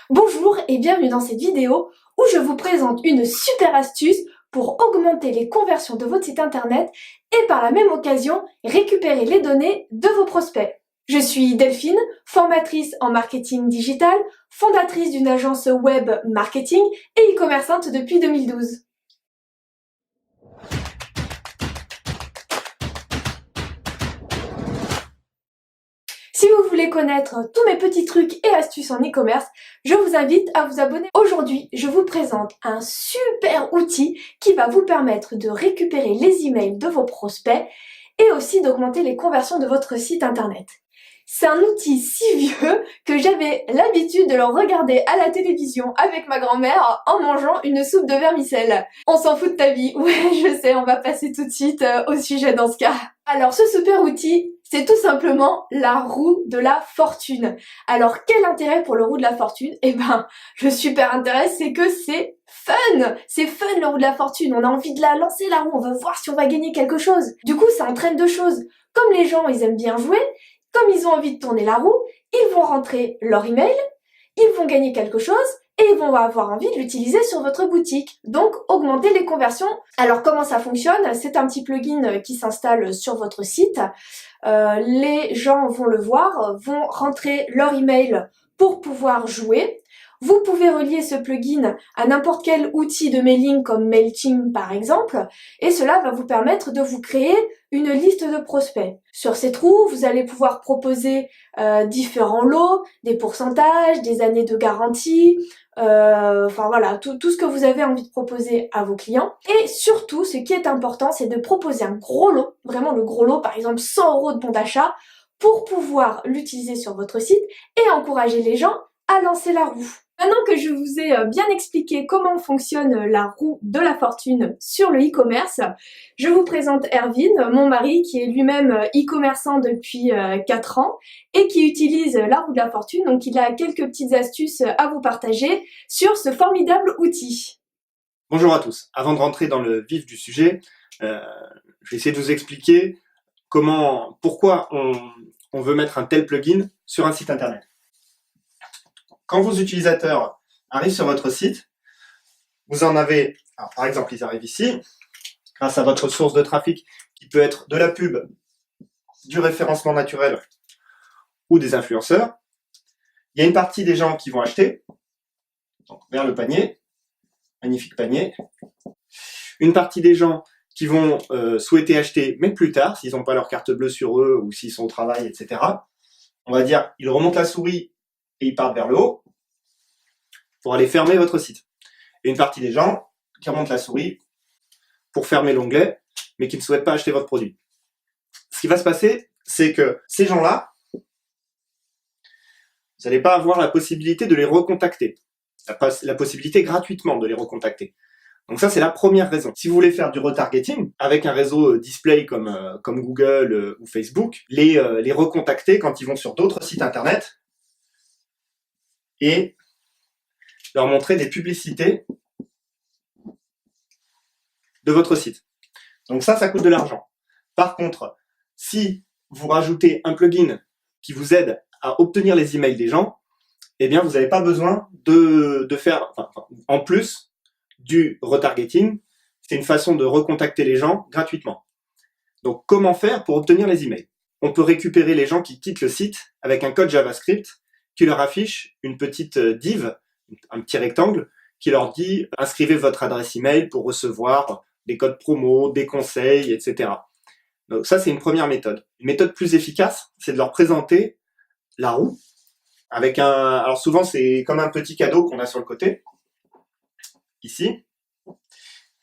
Bonjour et bienvenue dans cette vidéo où je vous présente une super astuce pour augmenter les conversions de votre site internet et par la même occasion récupérer les données de vos prospects. Je suis Delphine, formatrice en marketing digital, fondatrice d'une agence web marketing et e-commerçante depuis 2012. Si vous voulez connaître tous mes petits trucs et astuces en e-commerce, je vous invite à vous abonner. Aujourd'hui, je vous présente un super outil qui va vous permettre de récupérer les emails de vos prospects et aussi d'augmenter les conversions de votre site internet. C'est un outil si vieux que j'avais l'habitude de le regarder à la télévision avec ma grand-mère en mangeant une soupe de vermicelle. On s'en fout de ta vie. Ouais, je sais, on va passer tout de suite au sujet dans ce cas. Alors, ce super outil, c'est tout simplement la roue de la fortune. Alors, quel intérêt pour le roue de la fortune? Eh ben, le super intérêt, c'est que c'est fun! C'est fun, le roue de la fortune. On a envie de la lancer, la roue. On veut voir si on va gagner quelque chose. Du coup, ça entraîne deux choses. Comme les gens, ils aiment bien jouer, comme ils ont envie de tourner la roue, ils vont rentrer leur email, ils vont gagner quelque chose et ils vont avoir envie de l'utiliser sur votre boutique. Donc, augmenter les conversions. Alors, comment ça fonctionne? C'est un petit plugin qui s'installe sur votre site. Les gens vont le voir, vont rentrer leur email pour pouvoir jouer. Vous pouvez relier ce plugin à n'importe quel outil de mailing comme MailChimp par exemple, et cela va vous permettre de vous créer une liste de prospects. Sur cette roue, vous allez pouvoir proposer différents lots, des pourcentages, des années de garantie, enfin voilà, tout ce que vous avez envie de proposer à vos clients. Et surtout, ce qui est important, c'est de proposer un gros lot, vraiment le gros lot, par exemple 100 € de bon d'achat, pour pouvoir l'utiliser sur votre site et encourager les gens à lancer la roue. Maintenant que je vous ai bien expliqué comment fonctionne la roue de la fortune sur le e-commerce, je vous présente Erwin, mon mari, qui est lui-même e-commerçant depuis 4 ans et qui utilise la roue de la fortune. Donc il a quelques petites astuces à vous partager sur ce formidable outil. Bonjour à tous. Avant de rentrer dans le vif du sujet, je vais essayer de vous expliquer pourquoi on veut mettre un tel plugin sur un site internet. Quand vos utilisateurs arrivent sur votre site, vous en avez, alors par exemple, ils arrivent ici, grâce à votre source de trafic qui peut être de la pub, du référencement naturel ou des influenceurs. Il y a une partie des gens qui vont acheter, donc vers le panier, magnifique panier. Une partie des gens qui vont souhaiter acheter, mais plus tard, s'ils n'ont pas leur carte bleue sur eux ou s'ils sont au travail, etc. On va dire, ils remontent la souris et ils partent vers le haut pour aller fermer votre site. Et une partie des gens qui remontent la souris pour fermer l'onglet, mais qui ne souhaitent pas acheter votre produit. Ce qui va se passer, c'est que ces gens-là, vous n'allez pas avoir la possibilité de les recontacter. La possibilité gratuitement de les recontacter. Donc ça, c'est la première raison. Si vous voulez faire du retargeting avec un réseau display comme Google ou Facebook, les recontacter quand ils vont sur d'autres sites internet et leur montrer des publicités de votre site. Donc ça coûte de l'argent. Par contre, si vous rajoutez un plugin qui vous aide à obtenir les emails des gens, eh bien, vous n'avez pas besoin de faire, en plus du retargeting, c'est une façon de recontacter les gens gratuitement. Donc, comment faire pour obtenir les emails? On peut récupérer les gens qui quittent le site avec un code JavaScript qui leur affiche une petite div, un petit rectangle, qui leur dit « Inscrivez votre adresse email pour recevoir des codes promo, des conseils, etc. » Donc ça, c'est une première méthode. Une méthode plus efficace, c'est de leur présenter la roue avec alors souvent, c'est comme un petit cadeau qu'on a sur le côté, ici.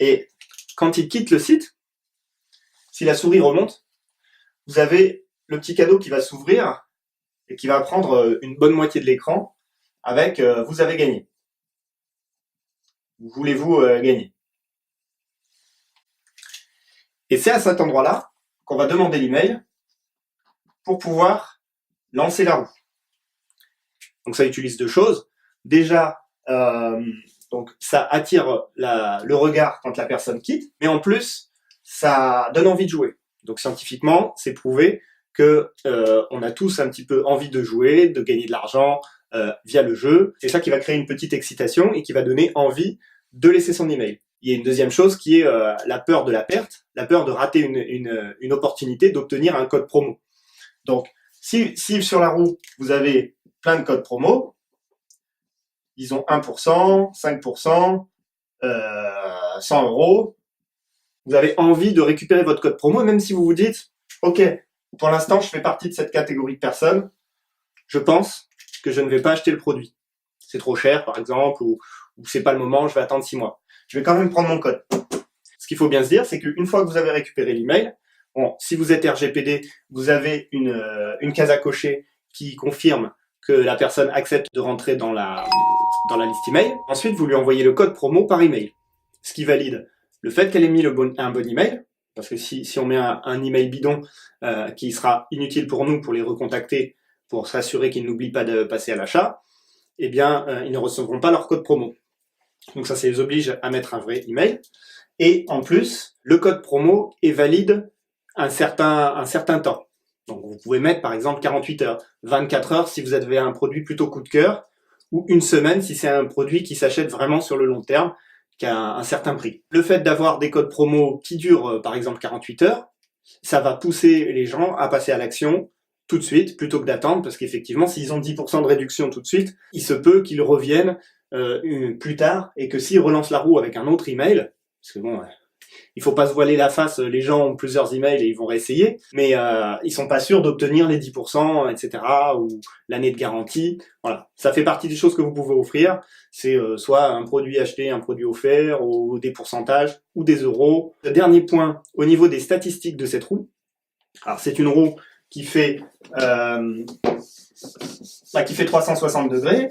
Et quand ils quittent le site, si la souris remonte, vous avez le petit cadeau qui va s'ouvrir et qui va prendre une bonne moitié de l'écran avec « Vous avez gagné ». Voulez-vous gagner? Et c'est à cet endroit-là qu'on va demander l'email pour pouvoir lancer la roue. Donc ça utilise deux choses. Déjà, donc ça attire le regard quand la personne quitte, mais en plus, ça donne envie de jouer. Donc scientifiquement, c'est prouvé que on a tous un petit peu envie de jouer, de gagner de l'argent, via le jeu. C'est ça qui va créer une petite excitation et qui va donner envie de laisser son email. Il y a une deuxième chose qui est la peur de la perte, la peur de rater une opportunité d'obtenir un code promo. Donc, si sur la roue, vous avez plein de codes promo, disons 1%, 5%, 100 euros, vous avez envie de récupérer votre code promo, même si vous vous dites, ok, pour l'instant, je fais partie de cette catégorie de personnes, je pense que je ne vais pas acheter le produit. C'est trop cher, par exemple, ou c'est pas le moment, je vais attendre 6 mois. Je vais quand même prendre mon code. Ce qu'il faut bien se dire, c'est qu'une fois que vous avez récupéré l'email, bon, si vous êtes RGPD, vous avez une case à cocher qui confirme que la personne accepte de rentrer dans la liste email. Ensuite, vous lui envoyez le code promo par email, ce qui valide le fait qu'elle ait mis un bon email, parce que si on met un email bidon qui sera inutile pour nous pour les recontacter, pour s'assurer qu'ils n'oublient pas de passer à l'achat, eh bien, ils ne recevront pas leur code promo. Donc ça les oblige à mettre un vrai email. Et en plus, le code promo est valide un certain temps. Donc vous pouvez mettre par exemple 48 heures, 24 heures si vous avez un produit plutôt coup de cœur, ou une semaine si c'est un produit qui s'achète vraiment sur le long terme, qui a un certain prix. Le fait d'avoir des codes promo qui durent par exemple 48 heures, ça va pousser les gens à passer à l'action tout de suite, plutôt que d'attendre, parce qu'effectivement, s'ils ont 10% de réduction tout de suite, il se peut qu'ils reviennent plus tard, et que s'ils relancent la roue avec un autre email, parce que bon, il faut pas se voiler la face, les gens ont plusieurs emails et ils vont réessayer, mais ils sont pas sûrs d'obtenir les 10%, etc., ou l'année de garantie. Voilà, ça fait partie des choses que vous pouvez offrir. C'est soit un produit acheté, un produit offert, ou des pourcentages, ou des euros. Le dernier point, au niveau des statistiques de cette roue, alors c'est une roue qui fait 360 degrés,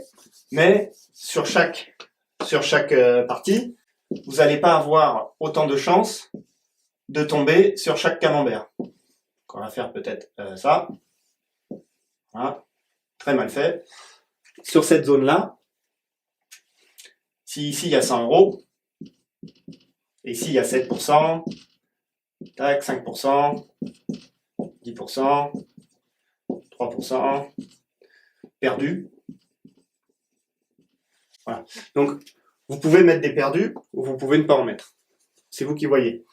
mais sur chaque partie, vous n'allez pas avoir autant de chances de tomber sur chaque camembert. Donc on va faire peut-être ça. Voilà. Très mal fait. Sur cette zone-là, si ici il y a 100 euros, et ici il y a 7%, tac, 5%, 10%, 3%, perdu. Voilà. Donc, vous pouvez mettre des perdus ou vous pouvez ne pas en mettre. C'est vous qui voyez.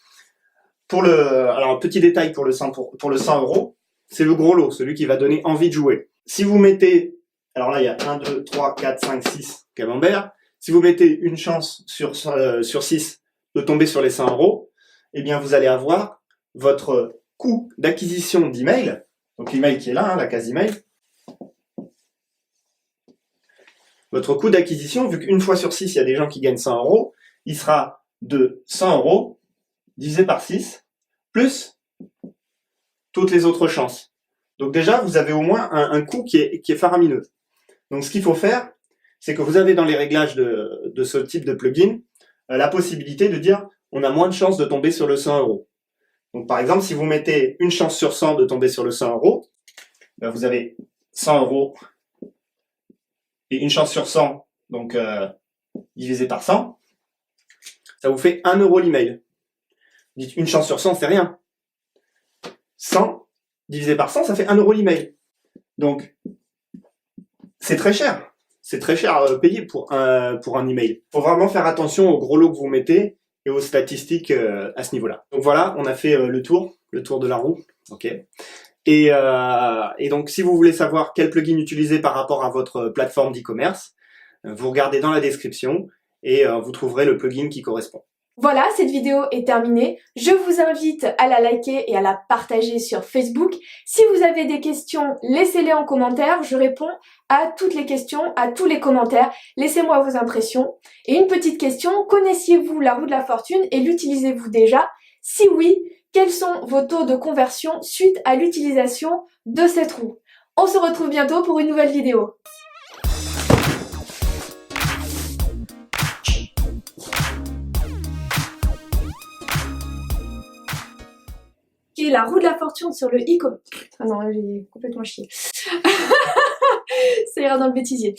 Alors, un petit détail pour le 100 euros, c'est le gros lot, celui qui va donner envie de jouer. Si vous mettez, alors là, il y a 1, 2, 3, 4, 5, 6 camemberts. Si vous mettez une chance sur 6 de tomber sur les 100 euros, eh bien, vous allez avoir votre coût d'acquisition d'email, donc l'email qui est là, la case email. Votre coût d'acquisition, vu qu'une fois sur 6, il y a des gens qui gagnent 100 euros, il sera de 100 euros divisé par 6, plus toutes les autres chances. Donc déjà, vous avez au moins un coût qui est faramineux. Donc ce qu'il faut faire, c'est que vous avez dans les réglages de ce type de plugin, la possibilité de dire on a moins de chances de tomber sur le 100 euros. Donc par exemple, si vous mettez une chance sur 100 de tomber sur le 100 euros, ben vous avez 100 euros et une chance sur 100, donc divisé par 100, ça vous fait 1 euro l'email. Vous dites une chance sur 100, c'est rien. 100 divisé par 100, ça fait 1 euro l'email. Donc, c'est très cher. C'est très cher à payer pour un email. Il faut vraiment faire attention au gros lot que vous mettez et aux statistiques à ce niveau-là. Donc voilà, on a fait le tour de la roue. Ok. Et donc, si vous voulez savoir quel plugin utiliser par rapport à votre plateforme d'e-commerce, vous regardez dans la description et vous trouverez le plugin qui correspond. Voilà, cette vidéo est terminée. Je vous invite à la liker et à la partager sur Facebook. Si vous avez des questions, laissez-les en commentaire. Je réponds à toutes les questions, à tous les commentaires. Laissez-moi vos impressions. Et une petite question, connaissiez-vous la roue de la fortune et l'utilisez-vous déjà? Si oui, quels sont vos taux de conversion suite à l'utilisation de cette roue? On se retrouve bientôt pour une nouvelle vidéo. Qui est la roue de la fortune sur le e-commerce. Ah non, j'ai complètement chié. Ça ira dans le bêtisier.